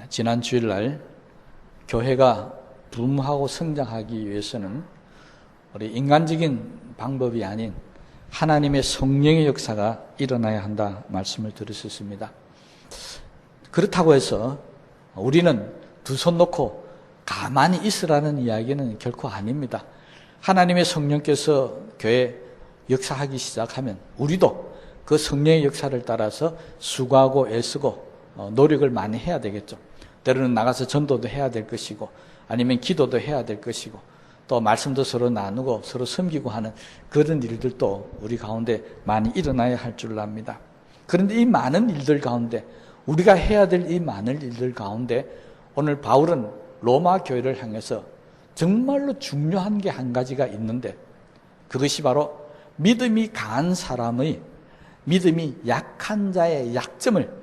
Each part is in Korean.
지난 주일날 교회가 부흥하고 성장하기 위해서는 우리 인간적인 방법이 아닌 하나님의 성령의 역사가 일어나야 한다 말씀을 드렸었습니다. 그렇다고 해서 우리는 두 손 놓고 가만히 있으라는 이야기는 결코 아닙니다. 하나님의 성령께서 교회에 역사하기 시작하면 우리도 그 성령의 역사를 따라서 수고하고 애쓰고 노력을 많이 해야 되겠죠. 때로는 나가서 전도도 해야 될 것이고 아니면 기도도 해야 될 것이고 또 말씀도 서로 나누고 서로 섬기고 하는 그런 일들도 우리 가운데 많이 일어나야 할 줄 압니다. 그런데 이 많은 일들 가운데 우리가 해야 될 이 많은 일들 가운데 오늘 바울은 로마 교회를 향해서 정말로 중요한 게 한 가지가 있는데 그것이 바로 믿음이 강한 사람의 믿음이 약한 자의 약점을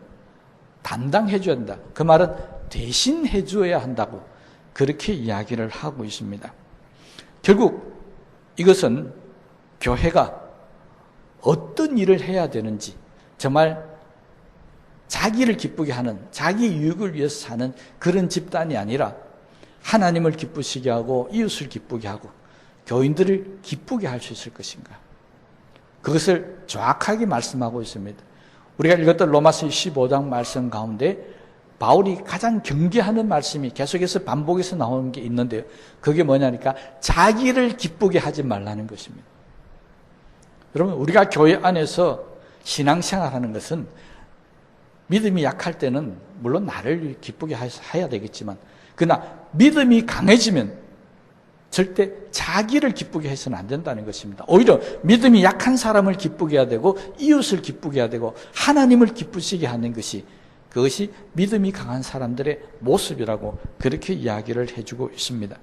담당해 줘야 한다. 그 말은 대신해 줘야 한다고 그렇게 이야기를 하고 있습니다. 결국 이것은 교회가 어떤 일을 해야 되는지 정말 자기를 기쁘게 하는 자기 유익을 위해서 사는 그런 집단이 아니라 하나님을 기쁘시게 하고 이웃을 기쁘게 하고 교인들을 기쁘게 할 수 있을 것인가, 그것을 정확하게 말씀하고 있습니다. 우리가 읽었던 로마서 15장 말씀 가운데 바울이 가장 경계하는 말씀이 계속해서 반복해서 나오는 게 있는데요, 그게 뭐냐니까 자기를 기쁘게 하지 말라는 것입니다. 여러분, 우리가 교회 안에서 신앙생활하는 것은 믿음이 약할 때는 물론 나를 기쁘게 해야 되겠지만 그러나 믿음이 강해지면 절대 자기를 기쁘게 해서는 안 된다는 것입니다. 오히려 믿음이 약한 사람을 기쁘게 해야 되고 이웃을 기쁘게 해야 되고 하나님을 기쁘시게 하는 것이 그것이 믿음이 강한 사람들의 모습이라고 그렇게 이야기를 해주고 있습니다.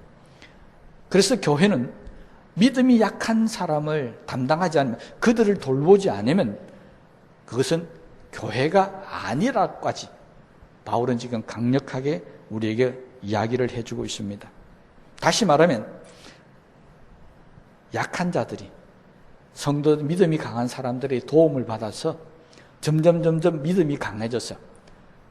그래서 교회는 믿음이 약한 사람을 담당하지 않으면 그들을 돌보지 않으면 그것은 교회가 아니라까지 바울은 지금 강력하게 우리에게 이야기를 해주고 있습니다. 다시 말하면 약한 자들이 성도 믿음이 강한 사람들의 도움을 받아서 점점 믿음이 강해져서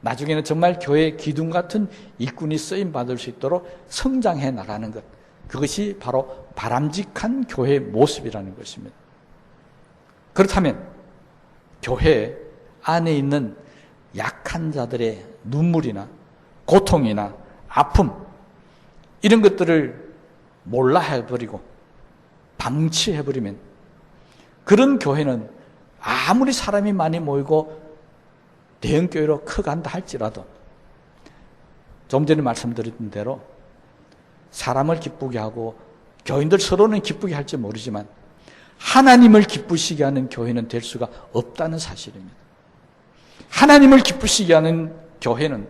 나중에는 정말 교회의 기둥 같은 일꾼이 쓰임 받을 수 있도록 성장해 나가는 것, 그것이 바로 바람직한 교회의 모습이라는 것입니다. 그렇다면 교회 안에 있는 약한 자들의 눈물이나 고통이나 아픔 이런 것들을 몰라 해버리고 방치해버리면 그런 교회는 아무리 사람이 많이 모이고 대형교회로 커간다 할지라도 좀 전에 말씀드렸던 대로 사람을 기쁘게 하고 교인들 서로는 기쁘게 할지 모르지만 하나님을 기쁘시게 하는 교회는 될 수가 없다는 사실입니다. 하나님을 기쁘시게 하는 교회는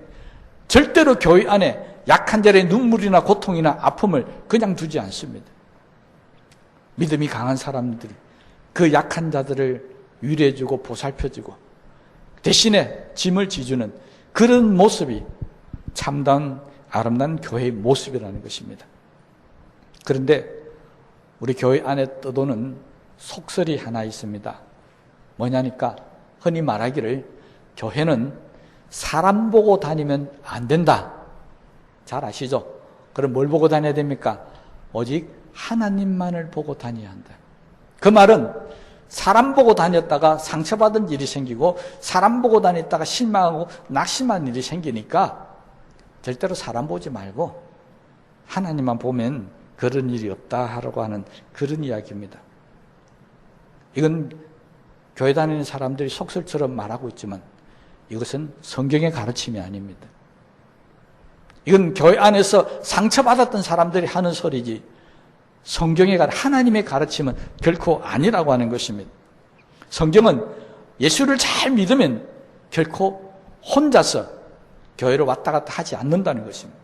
절대로 교회 안에 약한 자의 눈물이나 고통이나 아픔을 그냥 두지 않습니다. 믿음이 강한 사람들이 그 약한 자들을 위로해주고 보살펴주고 대신에 짐을 지주는 그런 모습이 참다운 아름다운 교회의 모습이라는 것입니다. 그런데 우리 교회 안에 떠도는 속설이 하나 있습니다. 뭐냐니까 흔히 말하기를 교회는 사람 보고 다니면 안 된다. 잘 아시죠? 그럼 뭘 보고 다녀야 됩니까? 오직 하나님만을 보고 다녀야 한다. 그 말은 사람 보고 다녔다가 상처받은 일이 생기고 사람 보고 다녔다가 실망하고 낙심한 일이 생기니까 절대로 사람 보지 말고 하나님만 보면 그런 일이 없다 하라고 하는 그런 이야기입니다. 이건 교회 다니는 사람들이 속설처럼 말하고 있지만 이것은 성경의 가르침이 아닙니다. 이건 교회 안에서 상처받았던 사람들이 하는 소리지 성경의 하나님의 가르침은 결코 아니라고 하는 것입니다. 성경은 예수를 잘 믿으면 결코 혼자서 교회로 왔다 갔다 하지 않는다는 것입니다.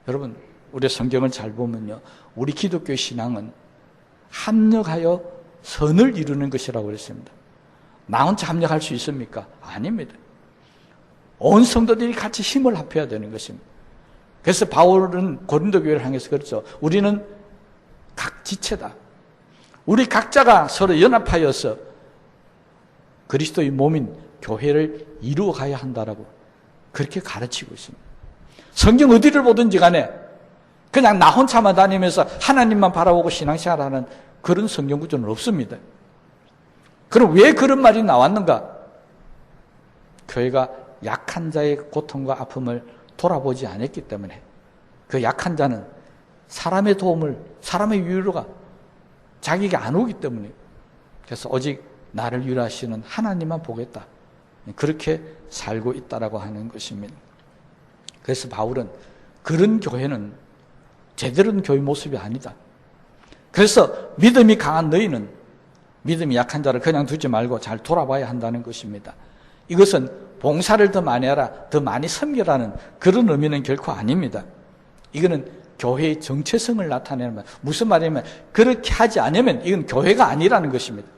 여러분, 우리 성경을 잘 보면요, 우리 기독교 신앙은 합력하여 선을 이루는 것이라고 그랬습니다. 나 혼자 합력할 수 있습니까? 아닙니다. 온 성도들이 같이 힘을 합해야 되는 것입니다. 그래서 바울은 고린도 교회를 향해서 그렇죠. 우리는 각 지체다. 우리 각자가 서로 연합하여서 그리스도의 몸인 교회를 이루어 가야 한다라고 그렇게 가르치고 있습니다. 성경 어디를 보든지 간에 그냥 나 혼자만 다니면서 하나님만 바라보고 신앙생활하는 그런 성경 구조는 없습니다. 그럼 왜 그런 말이 나왔는가? 교회가 약한 자의 고통과 아픔을 돌아보지 않았기 때문에, 그 약한 자는 사람의 도움을, 사람의 위로가 자기에게 안 오기 때문에, 그래서 오직 나를 위로하시는 하나님만 보겠다, 그렇게 살고 있다라고 하는 것입니다. 그래서 바울은 그런 교회는 제대로 된 교회 모습이 아니다. 그래서 믿음이 강한 너희는 믿음이 약한 자를 그냥 두지 말고 잘 돌아봐야 한다는 것입니다. 이것은 봉사를 더 많이 하라, 더 많이 섬기라는 그런 의미는 결코 아닙니다. 이거는 교회의 정체성을 나타내는 말. 무슨 말이냐면 그렇게 하지 않으면 이건 교회가 아니라는 것입니다.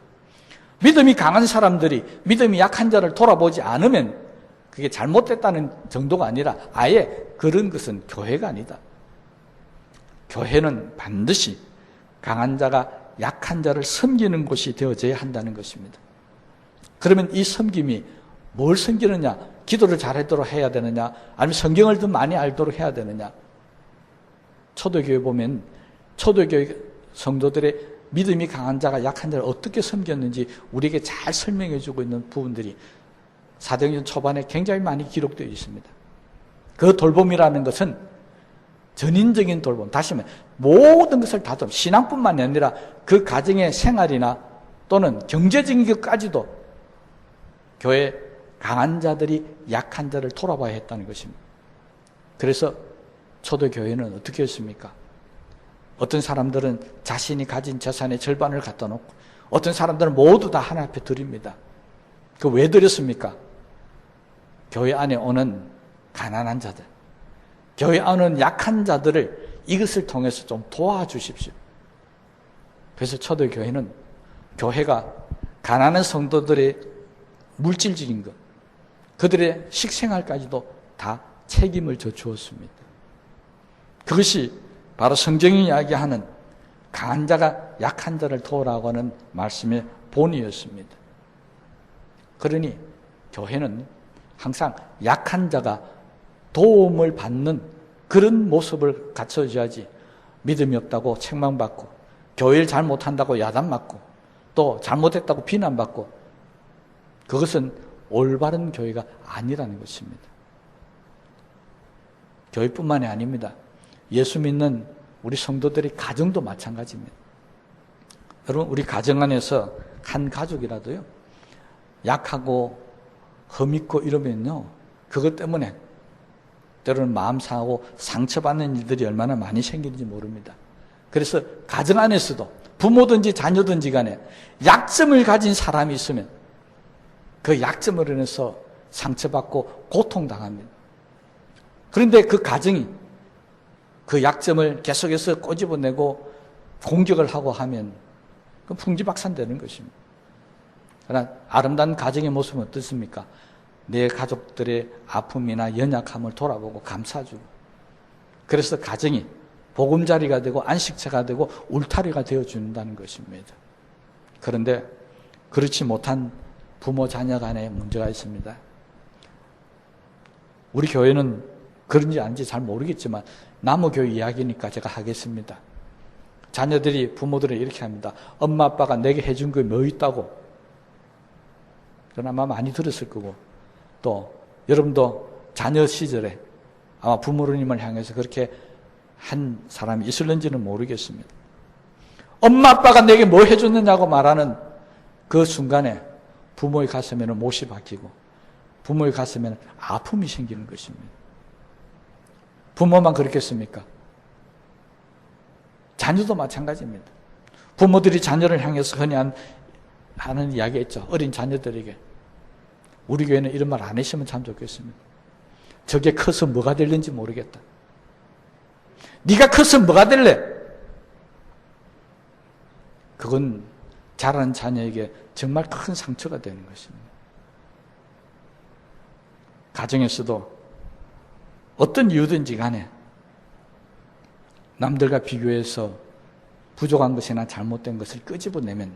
믿음이 강한 사람들이 믿음이 약한 자를 돌아보지 않으면 그게 잘못됐다는 정도가 아니라 아예 그런 것은 교회가 아니다. 교회는 반드시 강한 자가 약한 자를 섬기는 곳이 되어져야 한다는 것입니다. 그러면 이 섬김이 뭘 섬기느냐? 기도를 잘하도록 해야 되느냐? 아니면 성경을 더 많이 알도록 해야 되느냐? 초대교회 보면 초대교회 성도들의 믿음이 강한 자가 약한 자를 어떻게 섬겼는지 우리에게 잘 설명해 주고 있는 부분들이 사도행전 초반에 굉장히 많이 기록되어 있습니다. 그 돌봄이라는 것은 전인적인 돌봄, 다시 말해 모든 것을 다 돌봄, 신앙뿐만 아니라 그 가정의 생활이나 또는 경제적인 것까지도 교회 강한 자들이 약한 자를 돌아봐야 했다는 것입니다. 그래서 초대교회는 어떻게 했습니까? 어떤 사람들은 자신이 가진 재산의 절반을 갖다 놓고 어떤 사람들은 모두 다 하나님 앞에 드립니다. 그 왜 드렸습니까? 교회 안에 오는 가난한 자들, 교회 안에 오는 약한 자들을 이것을 통해서 좀 도와주십시오. 그래서 초대교회는 교회가 가난한 성도들의 물질적인 것, 그들의 식생활까지도 다 책임을 져주었습니다. 그것이 바로 성경이 이야기하는 강한 자가 약한 자를 도우라고 하는 말씀의 본이었습니다. 그러니 교회는 항상 약한 자가 도움을 받는 그런 모습을 갖춰줘야지 믿음이 없다고 책망받고 교회를 잘못한다고 야단맞고 또 잘못했다고 비난받고 그것은 올바른 교회가 아니라는 것입니다. 교회뿐만이 아닙니다. 예수 믿는 우리 성도들의 가정도 마찬가지입니다. 여러분, 우리 가정 안에서 한 가족이라도요, 약하고 험있고 이러면요, 그것 때문에 때로는 마음 상하고 상처받는 일들이 얼마나 많이 생기는지 모릅니다. 그래서 가정 안에서도 부모든지 자녀든지 간에 약점을 가진 사람이 있으면 그 약점을 인해서 상처받고 고통당합니다. 그런데 그 가정이 그 약점을 계속해서 꼬집어내고 공격을 하고 하면 그건 풍지박산되는 것입니다. 그러나 아름다운 가정의 모습은 어떻습니까? 내 가족들의 아픔이나 연약함을 돌아보고 감싸주고, 그래서 가정이 보금자리가 되고 안식처가 되고 울타리가 되어준다는 것입니다. 그런데 그렇지 못한 부모 자녀 간에 문제가 있습니다. 우리 교회는 그런지 아닌지 잘 모르겠지만 나무교회 이야기니까 제가 하겠습니다. 자녀들이 부모들은 이렇게 합니다. 엄마 아빠가 내게 해준 게 뭐 있다고. 그건 아마 많이 들었을 거고, 또 여러분도 자녀 시절에 아마 부모님을 향해서 그렇게 한 사람이 있을는지는 모르겠습니다. 엄마 아빠가 내게 뭐 해줬느냐고 말하는 그 순간에 부모의 가슴에는 못이 박히고 부모의 가슴에는 아픔이 생기는 것입니다. 부모만 그렇겠습니까? 자녀도 마찬가지입니다. 부모들이 자녀를 향해서 흔히 하는 이야기가 있죠. 어린 자녀들에게. 우리 교회는 이런 말 안 했으면 참 좋겠습니다. 저게 커서 뭐가 될는지 모르겠다. 네가 커서 뭐가 될래? 그건 자라는 자녀에게 정말 큰 상처가 되는 것입니다. 가정에서도 어떤 이유든지 간에 남들과 비교해서 부족한 것이나 잘못된 것을 끄집어내면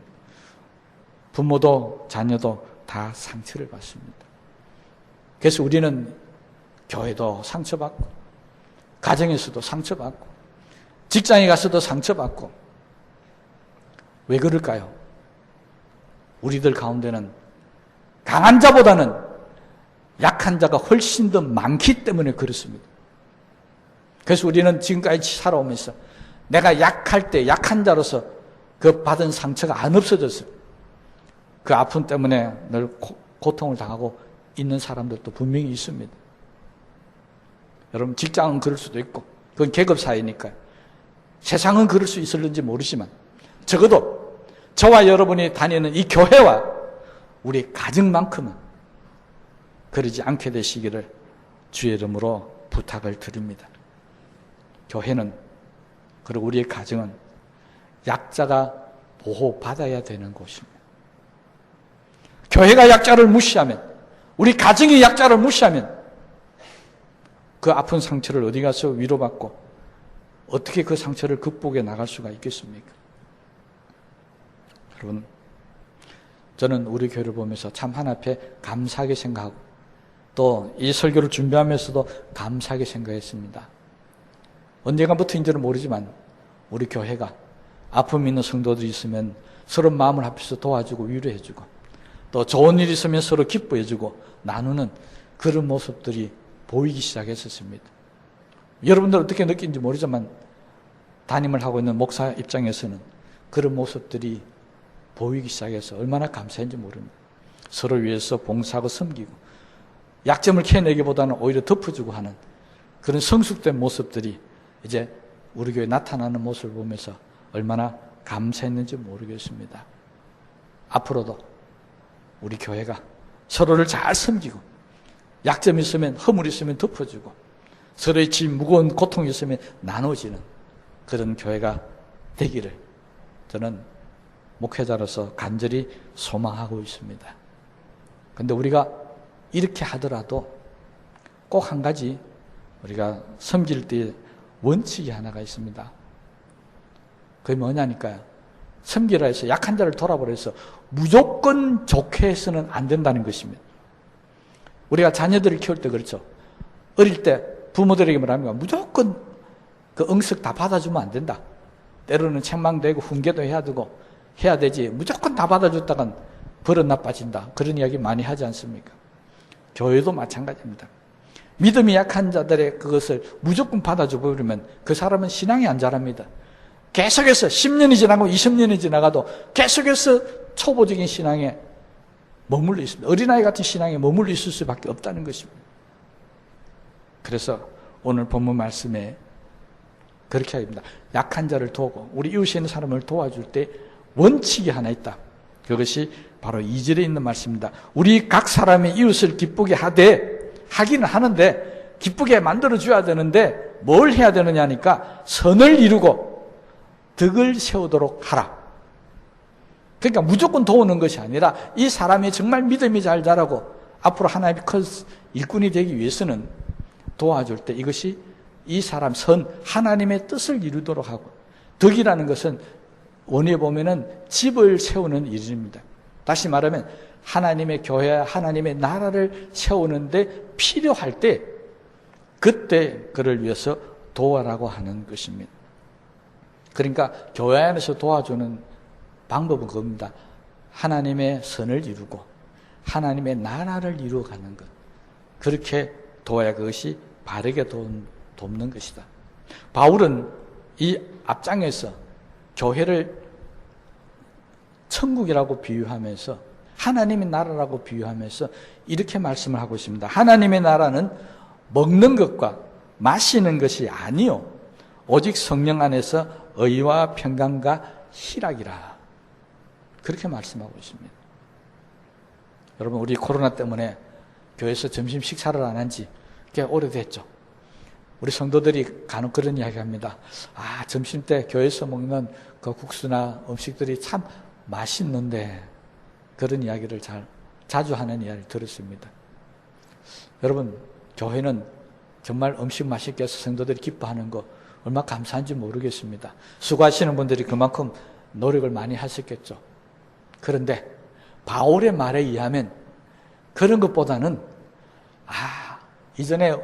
부모도 자녀도 다 상처를 받습니다. 그래서 우리는 교회도 상처받고, 가정에서도 상처받고, 직장에 가서도 상처받고. 왜 그럴까요? 우리들 가운데는 강한 자보다는 약한 자가 훨씬 더 많기 때문에 그렇습니다. 그래서 우리는 지금까지 살아오면서 내가 약할 때 약한 자로서 그 받은 상처가 안 없어졌어요. 그 아픔 때문에 늘 고통을 당하고 있는 사람들도 분명히 있습니다. 여러분, 직장은 그럴 수도 있고 그건 계급 사회니까요. 세상은 그럴 수 있을는지 모르지만 적어도 저와 여러분이 다니는 이 교회와 우리 가정만큼은 그러지 않게 되시기를 주의 이름으로 부탁을 드립니다. 교회는, 그리고 우리의 가정은 약자가 보호받아야 되는 곳입니다. 교회가 약자를 무시하면, 우리 가정이 약자를 무시하면 그 아픈 상처를 어디 가서 위로받고 어떻게 그 상처를 극복해 나갈 수가 있겠습니까? 여러분, 저는 우리 교회를 보면서 참 하나님께 감사하게 생각하고 또 이 설교를 준비하면서도 감사하게 생각했습니다. 언젠가부터인지는 모르지만 우리 교회가 아픔 있는 성도들이 있으면 서로 마음을 합해서 도와주고 위로해주고 또 좋은 일이 있으면 서로 기뻐해주고 나누는 그런 모습들이 보이기 시작했었습니다. 여러분들 어떻게 느끼는지 모르지만 담임을 하고 있는 목사 입장에서는 그런 모습들이 보이기 시작해서 얼마나 감사한지 모릅니다. 서로 위해서 봉사하고 섬기고 약점을 캐내기보다는 오히려 덮어주고 하는 그런 성숙된 모습들이 이제 우리 교회에 나타나는 모습을 보면서 얼마나 감사했는지 모르겠습니다. 앞으로도 우리 교회가 서로를 잘 섬기고 약점이 있으면, 허물이 있으면 덮어주고 서로의 짐, 무거운 고통이 있으면 나눠지는 그런 교회가 되기를 저는 목회자로서 간절히 소망하고 있습니다. 그런데 우리가 이렇게 하더라도 꼭 한 가지 우리가 섬길 때 원칙이 하나가 있습니다. 그게 뭐냐니까요. 섬기라 해서 약한 자를 돌아보라 해서 무조건 좋게 해서는 안 된다는 것입니다. 우리가 자녀들을 키울 때 그렇죠. 어릴 때 부모들에게 뭐랍니까? 무조건 그 응석 다 받아주면 안 된다. 때로는 책망되고 훈계도 해야 되고 해야 되지. 무조건 다 받아줬다간 버릇 나빠진다. 그런 이야기 많이 하지 않습니까? 교회도 마찬가지입니다. 믿음이 약한 자들의 그것을 무조건 받아줘 버리면 그 사람은 신앙이 안 자랍니다. 계속해서 10년이 지나고 20년이 지나가도 계속해서 초보적인 신앙에 머물러 있습니다. 어린아이 같은 신앙에 머물러 있을 수밖에 없다는 것입니다. 그래서 오늘 본문 말씀에 그렇게 합니다. 약한 자를 도우고 우리 이웃에 있는 사람을 도와줄 때 원칙이 하나 있다. 그것이 바로 2절에 있는 말씀입니다. 우리 각 사람이 이웃을 기쁘게 하기는 하는데 기쁘게 만들어줘야 되는데 뭘 해야 되느냐니까 선을 이루고 덕을 세우도록 하라. 그러니까 무조건 도우는 것이 아니라 이 사람이 정말 믿음이 잘 자라고 앞으로 하나님의 큰 일꾼이 되기 위해서는 도와줄 때 이것이 이 사람 하나님의 뜻을 이루도록 하고 덕이라는 것은 원에 보면은 집을 세우는 일입니다. 다시 말하면 하나님의 교회, 하나님의 나라를 세우는데 필요할 때 그때 그를 위해서 도와라고 하는 것입니다. 그러니까 교회 안에서 도와주는 방법은 그겁니다. 하나님의 선을 이루고 하나님의 나라를 이루어가는 것. 그렇게 도와야 그것이 바르게 돕는 것이다. 바울은 이 앞장에서 교회를 천국이라고 비유하면서 하나님의 나라라고 비유하면서 이렇게 말씀을 하고 있습니다. 하나님의 나라는 먹는 것과 마시는 것이 아니요 오직 성령 안에서 의와 평강과 희락이라. 그렇게 말씀하고 있습니다. 여러분, 우리 코로나 때문에 교회에서 점심 식사를 안 한 지 꽤 오래됐죠. 우리 성도들이 간혹 그런 이야기 합니다. 점심 때 교회에서 먹는 그 국수나 음식들이 참 맛있는데, 그런 이야기를 자주 하는 이야기를 들었습니다. 여러분, 교회는 정말 음식 맛있게 해서 성도들이 기뻐하는 거 얼마나 감사한지 모르겠습니다. 수고하시는 분들이 그만큼 노력을 많이 하셨겠죠. 그런데 바울의 말에 의하면 그런 것보다는 이전에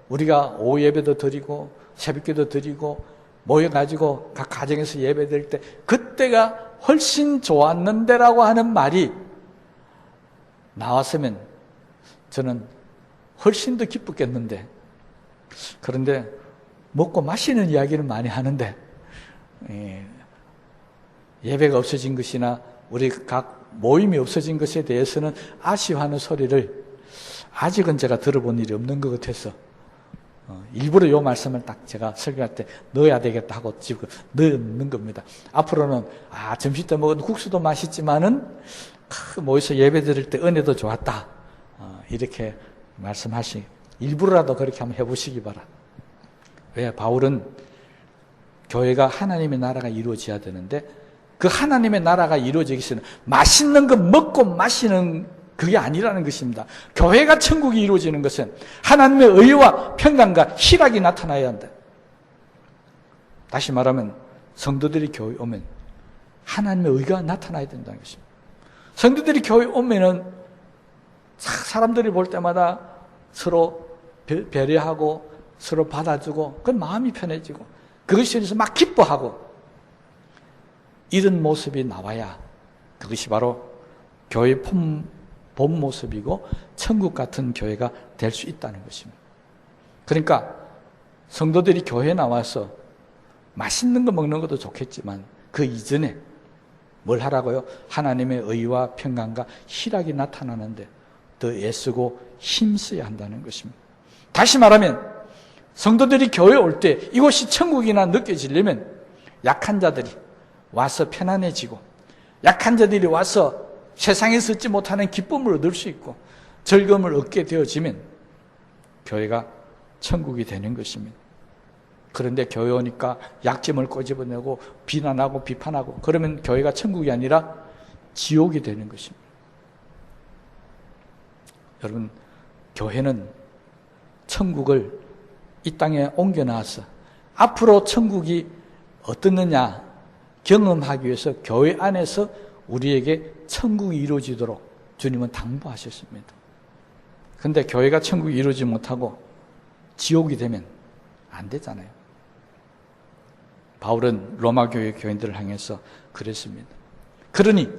우리가 오후 예배도 드리고 새벽기도 드리고 모여가지고 각 가정에서 예배 드릴 때 그때가 훨씬 좋았는데라고 하는 말이 나왔으면 저는 훨씬 더 기쁘겠는데, 그런데 먹고 마시는 이야기는 많이 하는데 예배가 없어진 것이나 우리 각 모임이 없어진 것에 대해서는 아쉬워하는 소리를 아직은 제가 들어본 일이 없는 것 같아서 일부러 이 말씀을 딱 제가 설교할 때 넣어야 되겠다 하고 지금 넣는 겁니다. 앞으로는 점심 때 먹은 국수도 맛있지만은 모여서 예배 드릴 때 은혜도 좋았다, 이렇게 일부러라도 그렇게 한번 해보시기 바라. 왜? 바울은 교회가 하나님의 나라가 이루어져야 되는데 그 하나님의 나라가 이루어지기 위해서는 맛있는 거 먹고 마시는 그게 아니라는 것입니다. 교회가 천국이 이루어지는 것은 하나님의 의와 평강과 희락이 나타나야 한다. 다시 말하면 성도들이 교회 오면 하나님의 의가 나타나야 된다는 것입니다. 성도들이 교회 오면은 사람들이 볼 때마다 서로 배려하고 서로 받아주고 그 마음이 편해지고 그것에 대해서 막 기뻐하고 이런 모습이 나와야 그것이 바로 교회의 본 모습이고 천국 같은 교회가 될 수 있다는 것입니다. 그러니까 성도들이 교회에 나와서 맛있는 거 먹는 것도 좋겠지만 그 이전에 뭘 하라고요? 하나님의 의와 평강과 희락이 나타나는데 더 애쓰고 힘써야 한다는 것입니다. 다시 말하면 성도들이 교회에 올 때 이곳이 천국이나 느껴지려면 약한 자들이 와서 편안해지고 약한 자들이 와서 세상에서 얻지 못하는 기쁨을 얻을 수 있고 즐거움을 얻게 되어지면 교회가 천국이 되는 것입니다. 그런데 교회 오니까 약점을 꼬집어내고 비난하고 비판하고 그러면 교회가 천국이 아니라 지옥이 되는 것입니다. 여러분, 교회는 천국을 이 땅에 옮겨놔서 앞으로 천국이 어떻느냐 경험하기 위해서 교회 안에서 우리에게 천국이 이루어지도록 주님은 당부하셨습니다. 그런데 교회가 천국이 이루어지지 못하고 지옥이 되면 안 되잖아요. 바울은 로마 교회 교인들을 향해서 그랬습니다. 그러니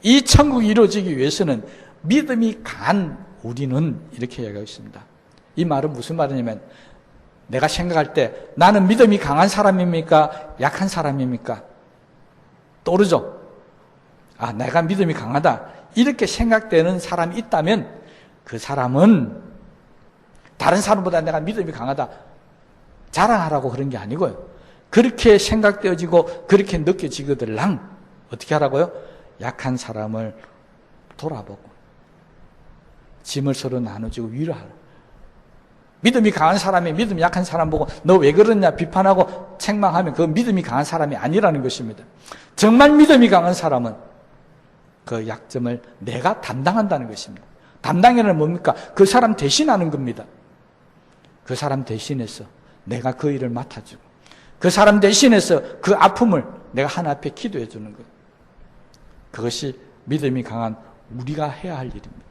이 천국이 이루어지기 위해서는 믿음이 강한 우리는 이렇게 이야기하고 있습니다. 이 말은 무슨 말이냐면 내가 생각할 때 나는 믿음이 강한 사람입니까? 약한 사람입니까? 떠오르죠? 내가 믿음이 강하다 이렇게 생각되는 사람이 있다면 그 사람은 다른 사람보다 내가 믿음이 강하다 자랑하라고 그런 게 아니고요. 그렇게 생각되어지고 그렇게 느껴지거들랑 어떻게 하라고요? 약한 사람을 돌아보고 짐을 서로 나눠주고 위로하라. 믿음이 강한 사람이 믿음이 약한 사람 보고 너 왜 그러냐 비판하고 책망하면 그건 믿음이 강한 사람이 아니라는 것입니다. 정말 믿음이 강한 사람은 그 약점을 내가 담당한다는 것입니다. 담당이란 뭡니까? 그 사람 대신하는 겁니다. 그 사람 대신해서 내가 그 일을 맡아주고 그 사람 대신해서 그 아픔을 내가 하나 앞에 기도해 주는 것. 그것이 믿음이 강한 우리가 해야 할 일입니다.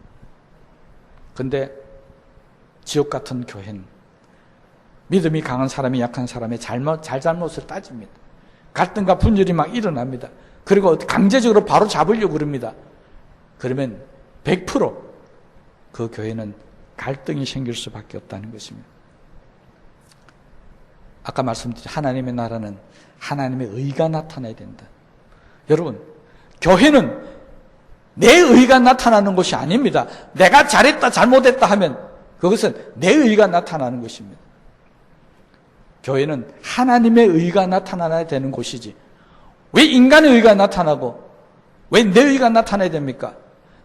그런데 지옥 같은 교회는 믿음이 강한 사람이 약한 사람의 잘잘못을 따집니다. 갈등과 분열이 막 일어납니다. 그리고 강제적으로 바로 잡으려고 그럽니다. 그러면 100% 그 교회는 갈등이 생길 수밖에 없다는 것입니다. 아까 말씀드린 하나님의 나라는 하나님의 의가 나타나야 된다. 여러분, 교회는 내 의가 나타나는 것이 아닙니다. 내가 잘했다 잘못했다 하면 그것은 내 의가 나타나는 것입니다. 교회는 하나님의 의가 나타나야 되는 곳이지 왜 인간의 의가 나타나고 왜 내 의가 나타나야 됩니까?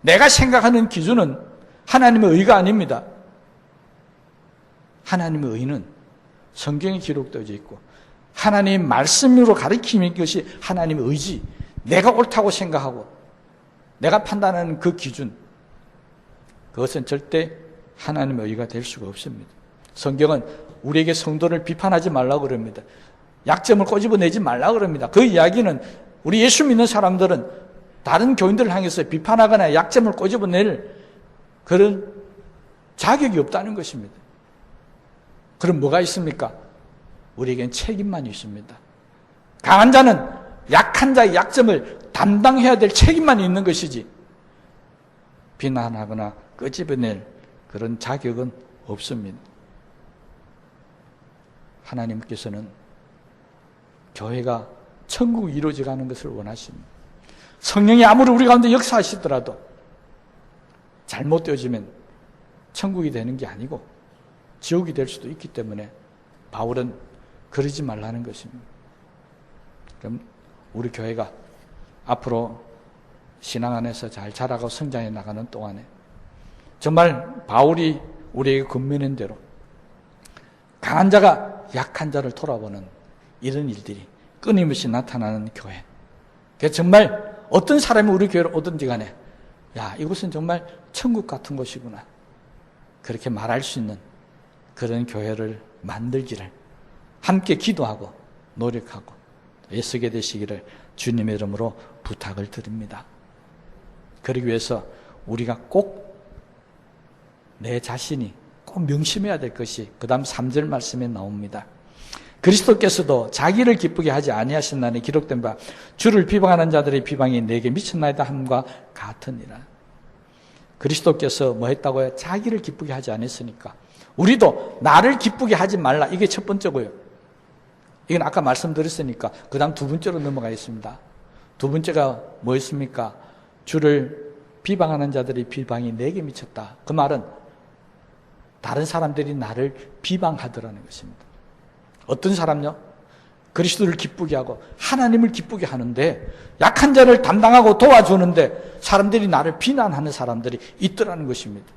내가 생각하는 기준은 하나님의 의가 아닙니다. 하나님의 의는 성경에 기록되어 있고 하나님의 말씀으로 가르치는 것이 하나님의 의지, 내가 옳다고 생각하고 내가 판단하는 그 기준, 그것은 절대 하나님의 의가 될 수가 없습니다. 성경은 우리에게 성도를 비판하지 말라고 그럽니다. 약점을 꼬집어내지 말라고 그럽니다. 그 이야기는 우리 예수 믿는 사람들은 다른 교인들을 향해서 비판하거나 약점을 꼬집어낼 그런 자격이 없다는 것입니다. 그럼 뭐가 있습니까? 우리에겐 책임만 있습니다. 강한 자는 약한 자의 약점을 담당해야 될 책임만 있는 것이지 비난하거나 끄집어낼 그런 자격은 없습니다. 하나님께서는 교회가 천국이 이루어져가는 것을 원하십니다. 성령이 아무리 우리 가운데 역사하시더라도 잘못되어지면 천국이 되는 게 아니고 지옥이 될 수도 있기 때문에 바울은 그러지 말라는 것입니다. 그럼 우리 교회가 앞으로 신앙 안에서 잘 자라고 성장해 나가는 동안에 정말 바울이 우리에게 권면한 대로 강한 자가 약한 자를 돌아보는 이런 일들이 끊임없이 나타나는 교회. 그래서 정말 어떤 사람이 우리 교회를 오든지 간에 야, 이곳은 정말 천국 같은 곳이구나. 그렇게 말할 수 있는 그런 교회를 만들기를 함께 기도하고 노력하고 애쓰게 되시기를 주님의 이름으로 부탁을 드립니다. 그러기 위해서 우리가 꼭 내 자신이 꼭 명심해야 될 것이 그 다음 3절 말씀에 나옵니다. 그리스도께서도 자기를 기쁘게 하지 아니하신다니 기록된 바 주를 비방하는 자들의 비방이 내게 미쳤나이다 함과 같으니라. 그리스도께서 뭐 했다고요? 자기를 기쁘게 하지 않았으니까 우리도 나를 기쁘게 하지 말라. 이게 첫 번째고요. 이건 아까 말씀드렸으니까 그 다음 두 번째로 넘어가겠습니다. 두 번째가 뭐였습니까? 주를 비방하는 자들의 비방이 내게 미쳤다. 그 말은 다른 사람들이 나를 비방하더라는 것입니다. 어떤 사람요? 그리스도를 기쁘게 하고 하나님을 기쁘게 하는데 약한 자를 담당하고 도와주는데 사람들이 나를 비난하는 사람들이 있더라는 것입니다.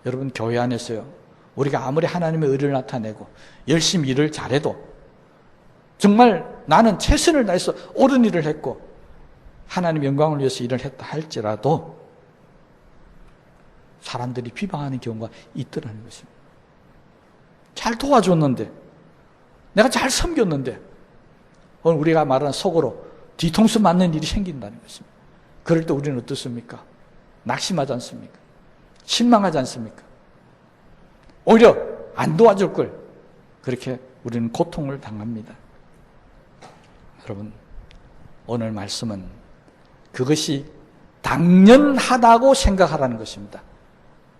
여러분 교회 안에서요, 우리가 아무리 하나님의 의를 나타내고 열심히 일을 잘해도 정말 나는 최선을 다해서 옳은 일을 했고 하나님의 영광을 위해서 일을 했다 할지라도 사람들이 비방하는 경우가 있더라는 것입니다. 잘 도와줬는데 내가 잘 섬겼는데 오늘 우리가 말하는 속으로 뒤통수 맞는 일이 생긴다는 것입니다. 그럴 때 우리는 어떻습니까? 낙심하지 않습니까? 실망하지 않습니까? 오히려 안 도와줄 걸 그렇게 우리는 고통을 당합니다. 여러분 오늘 말씀은 그것이 당연하다고 생각하라는 것입니다.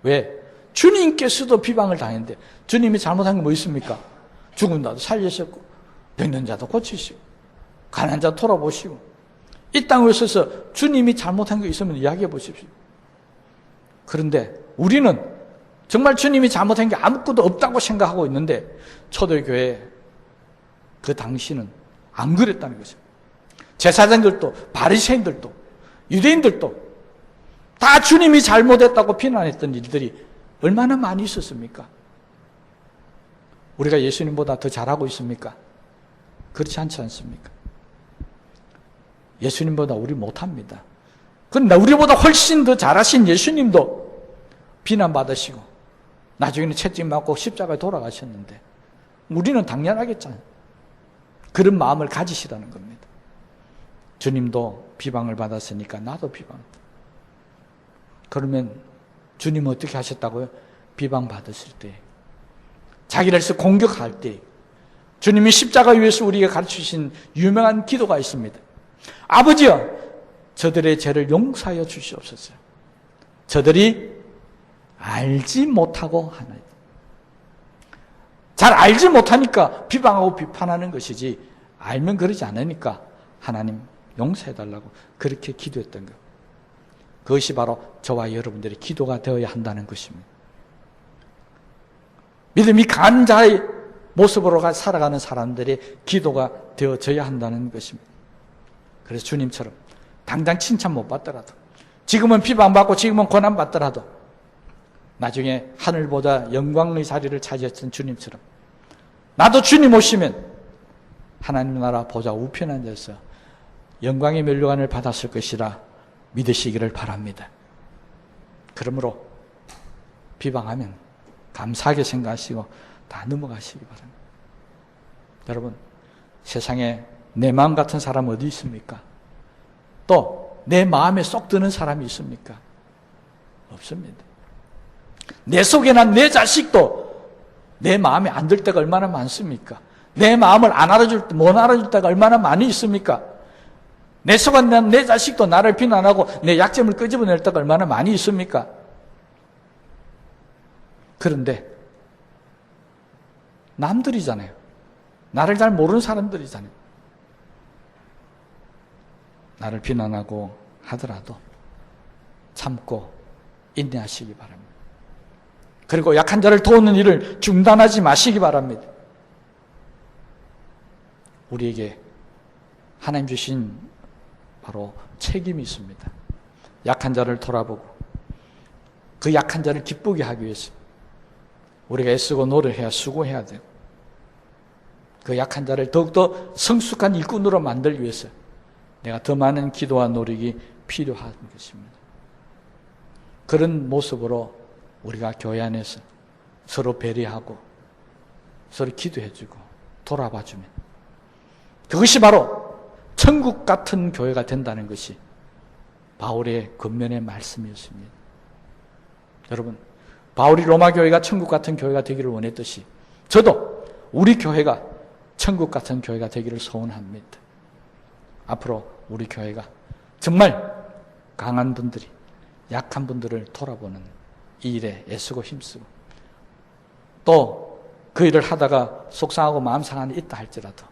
왜? 주님께서도 비방을 당했는데 주님이 잘못한 게 뭐 있습니까? 죽은 자도 살리셨고 병든 자도 고치시고 가난한 자 돌아보시고 이 땅에 오셔서 주님이 잘못한 게 있으면 이야기해 보십시오. 그런데 우리는 정말 주님이 잘못한 게 아무것도 없다고 생각하고 있는데 초대교회 그 당시는 안 그랬다는 거죠. 제사장들도 바리새인들도 유대인들도 다 주님이 잘못했다고 비난했던 일들이 얼마나 많이 있었습니까? 우리가 예수님보다 더 잘하고 있습니까? 그렇지 않지 않습니까? 예수님보다 우리 못합니다. 그런데 우리보다 훨씬 더 잘하신 예수님도 비난받으시고 나중에는 채찍 맞고 십자가에 돌아가셨는데 우리는 당연하겠잖아요. 그런 마음을 가지시라는 겁니다. 주님도 비방을 받았으니까 나도 비방한다. 그러면 주님은 어떻게 하셨다고요? 비방받았을 때 자기를 공격할 때 주님이 십자가 위에서 우리에게 가르치신 유명한 기도가 있습니다. 아버지여 저들의 죄를 용서하여 주시옵소서. 저들이 알지 못하고 하나이다. 잘 알지 못하니까 비방하고 비판하는 것이지 알면 그러지 않으니까 하나님 용서해달라고 그렇게 기도했던 것. 그것이 바로 저와 여러분들의 기도가 되어야 한다는 것입니다. 믿음이 강한 자의 모습으로 살아가는 사람들의 기도가 되어져야 한다는 것입니다. 그래서 주님처럼 당장 칭찬 못 받더라도 지금은 비방받고 지금은 고난받더라도 나중에 하늘보다 영광의 자리를 차지했던 주님처럼 나도 주님 오시면 하나님 나라 보좌 우편에 앉아서 영광의 면류관을 받았을 것이라 믿으시기를 바랍니다. 그러므로 비방하면 감사하게 생각하시고 다 넘어가시기 바랍니다. 여러분 세상에 내 마음 같은 사람 어디 있습니까? 또 내 마음에 쏙 드는 사람이 있습니까? 없습니다. 내 속에 난 내 자식도 내 마음에 안 들 때가 얼마나 많습니까? 내 마음을 못 알아줄 때가 얼마나 많이 있습니까? 내 속한 내 자식도 나를 비난하고 내 약점을 끄집어낼 때가 얼마나 많이 있습니까? 그런데 남들이잖아요. 나를 잘 모르는 사람들이잖아요. 나를 비난하고 하더라도 참고 인내하시기 바랍니다. 그리고 약한 자를 도우는 일을 중단하지 마시기 바랍니다. 우리에게 하나님 주신 바로 책임이 있습니다. 약한 자를 돌아보고 그 약한 자를 기쁘게 하기 위해서 우리가 애쓰고 노력해야 수고해야 돼요. 그 약한 자를 더욱더 성숙한 일꾼으로 만들기 위해서 내가 더 많은 기도와 노력이 필요한 것입니다. 그런 모습으로 우리가 교회 안에서 서로 배려하고 서로 기도해주고 돌아봐주면 그것이 바로 천국 같은 교회가 된다는 것이 바울의 겉면의 말씀이었습니다. 여러분, 바울이 로마 교회가 천국 같은 교회가 되기를 원했듯이 저도 우리 교회가 천국 같은 교회가 되기를 소원합니다. 앞으로 우리 교회가 정말 강한 분들이 약한 분들을 돌아보는 이 일에 애쓰고 힘쓰고 또 그 일을 하다가 속상하고 마음 상한이 있다 할지라도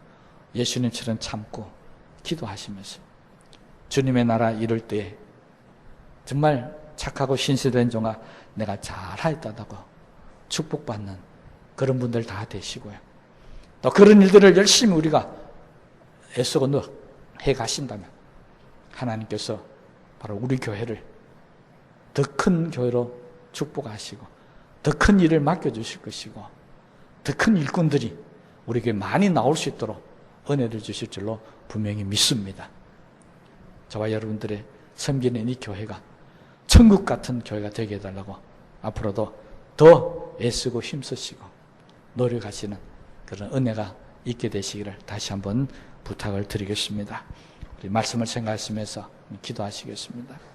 예수님처럼 참고 기도하시면서 주님의 나라 이룰 때에 정말 착하고 신실된 종아 내가 잘하였다고 축복받는 그런 분들 다 되시고요. 또 그런 일들을 열심히 우리가 애쓰고 해 가신다면 하나님께서 바로 우리 교회를 더 큰 교회로 축복하시고 더 큰 일을 맡겨주실 것이고 더 큰 일꾼들이 우리에게 많이 나올 수 있도록 은혜를 주실 줄로 분명히 믿습니다. 저와 여러분들의 섬기는 이 교회가 천국 같은 교회가 되게 해달라고 앞으로도 더 애쓰고 힘쓰시고 노력하시는 그런 은혜가 있게 되시기를 다시 한번 부탁을 드리겠습니다. 우리 말씀을 생각하시면서 기도하시겠습니다.